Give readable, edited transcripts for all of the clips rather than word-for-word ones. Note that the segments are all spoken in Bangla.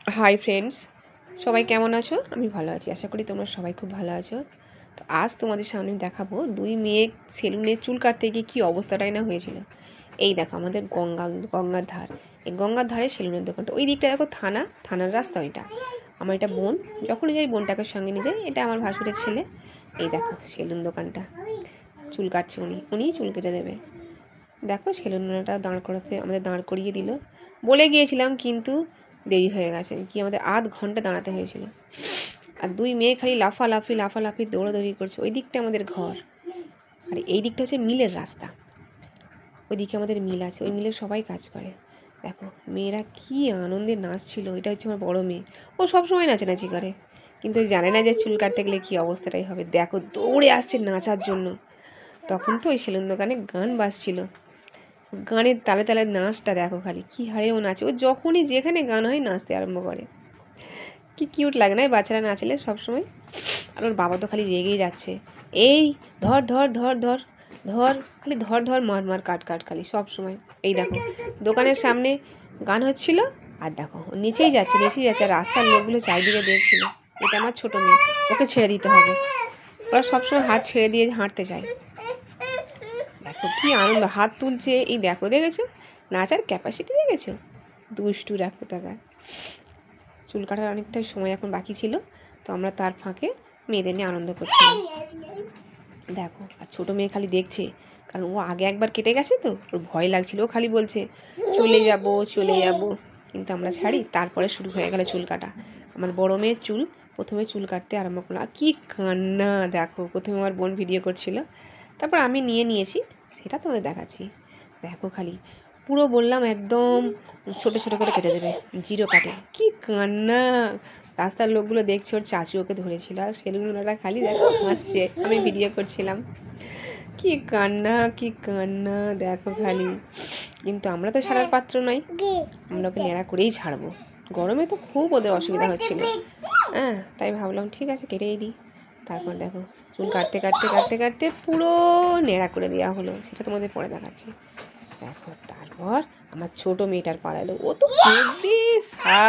হাই ফ্রেন্ডস, সবাই কেমন আছো? আমি ভালো আছি, আশা করি তোমরা সবাই খুব ভালো আছো। তো আজ তোমাদের সামনে দেখাবো দুই মেয়ে সেলুনে চুল কাটতে গিয়ে কী অবস্থাটাই না হয়েছিল। এই দেখো আমাদের গঙ্গার ধার, এই গঙ্গার ধারে সেলুনের দোকানটা। ওই দিকটা দেখো থানার রাস্তা। ওইটা আমার এটা বোন, যখনই যাই বোনটাকে সঙ্গে নিয়ে যাই। এটা আমার ভাসুরের ছেলে। এই দেখো সেলুন দোকানটা, চুল কাটছে উনি চুল কেটে দেবে। দেখো সেলুনটা দাঁড় করিয়ে দিল। বলে গিয়েছিলাম কিন্তু দেরি হয়ে গেছে, কি আমাদের আধ ঘন্টা দাঁড়াতে হয়েছিল। আর দুই মেয়ে খালি লাফালাফি দৌড়াদৌড়ি করছে। ওই দিকটা আমাদের ঘর, আর এই দিকটা হচ্ছে মিলের রাস্তা। ওই দিকে আমাদের মিল আছে, ওই মিলে সবাই কাজ করে। দেখো মেয়েরা কি আনন্দে নাচছিল। এটা হচ্ছে আমার বড় মেয়ে, ও সবসময় নাচানাচি করে, কিন্তু জানে না যে চুল কাটতে গেলে কী অবস্থাটাই হবে। দেখো দৌড়ে আসছে নাচার জন্য। তখন তো ওই সেলুন দোকানে গান বাজছিল, গানের তালে তালে নাচটা দেখো খালি কি হারে ও নাচে। ও যখনই যেখানে গান হয় নাচতে আরম্ভ করে। কি কিউট লাগে না এই বাচ্চারা নাচলে সবসময়। আর ওর বাবা তো খালি রেগেই যাচ্ছে, এই ধর ধর ধর ধর ধর, খালি ধর ধর মার কাট খালি সব সময়। এই দেখো দোকানের সামনে গান হচ্ছিল, আর দেখো নিচেই যাচ্ছে। রাস্তার লোকগুলো চারিদিকে দেখছিল। এটা আমার ছোটো মেয়ে, ওকে ছেড়ে দিতে হবে। ওরা সবসময় হাত ছেড়ে দিয়ে হাঁটতে চায়। দেখো কি আনন্দ, হাত তুলছে। এই দেখেছো নাচার ক্যাপাসিটি দেখেছো? দুষ্টু রাখো টাকা। চুল কাটার অনেকটাই সময় এখন বাকি ছিল, তো আমরা তার ফাঁকে মেয়েদের নিয়ে আনন্দ করছিলাম। দেখো আর ছোটো মেয়ে খালি দেখছে, কারণ ও আগে একবার কেটে গেছে তো ওর ভয় লাগছিল। ও খালি বলছে চলে যাব, কিন্তু আমরা ছাড়ি। তারপরে শুরু হয়ে গেল চুল কাটা। আমার বড় মেয়ের প্রথমে চুল কাটতে আরম্ভ করলো। আর কি কান্না দেখো। প্রথমে আমার বোন ভিডিও করছিল, তারপর আমি নিয়েছি, সেটা তোমাদের দেখাচ্ছি। দেখো খালি পুরো বললাম একদম ছোটো করে কেটে দেবে, জিরো কাটে। কি কান্না। রাস্তার লোকগুলো দেখছে, ওর চাচু ওকে ধরেছিল, আর সেলুনওয়ালা খালি দেখো হাসছে, আমি ভিডিও করছিলাম। কি কান্না দেখো খালি। কিন্তু আমরা তো ছাড়ার পাত্র নই, আমরা ওকে নেড়া করেই ছাড়বো। গরমে তো খুব ওদের অসুবিধা হচ্ছিল, তাই ভাবলাম ঠিক আছে কেটেই দিই। তারপর দেখো চুল কাটতে পুরো নেড়া করে দেওয়া হলো, সেটা তোমাদের পরে দেখাচ্ছি। দেখো তারপর আমার ছোট মেয়েটার পালালো। ও তো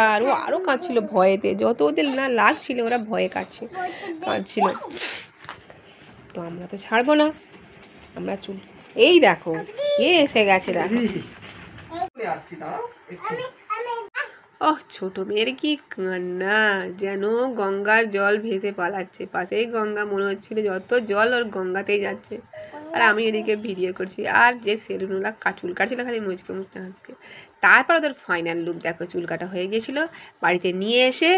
আর ও আরও কাঁদছিল ভয়েতে, যত ওদের না লাগছিল ওরা ভয়ে কাঁদছিল। তো আমরা তো ছাড়বো না, আমরা চুল। এই দেখো কে এসে গেছে দেখো। ছোট মেয়ের কি কান্না, যেন গঙ্গার জল ভেসে পালাচ্ছে। পাশেই গঙ্গা, মনে হচ্ছিল যত জল ওর গঙ্গাতেই যাচ্ছে। আর আমি এদিকে ভিডিও করছি, আর যে সেলুনওয়ালা চুল কাটছিল খালি মুচকে হাসকে। তারপর ওদের ফাইনাল লুক দেখো, চুল কাটা হয়ে গিয়েছিল, বাড়িতে নিয়ে এসে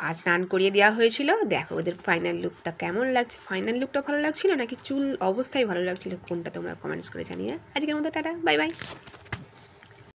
আর স্নান করিয়ে দেওয়া হয়েছিল। দেখো ওদের ফাইনাল লুকটা কেমন লাগছে। ফাইনাল লুকটা ভালো লাগছিল নাকি চুল অবস্থায় ভালো লাগছিল, কোনটা তোমরা কমেন্টস করে জানিয়ে। আজকের মতো টাটা, বাই বাই।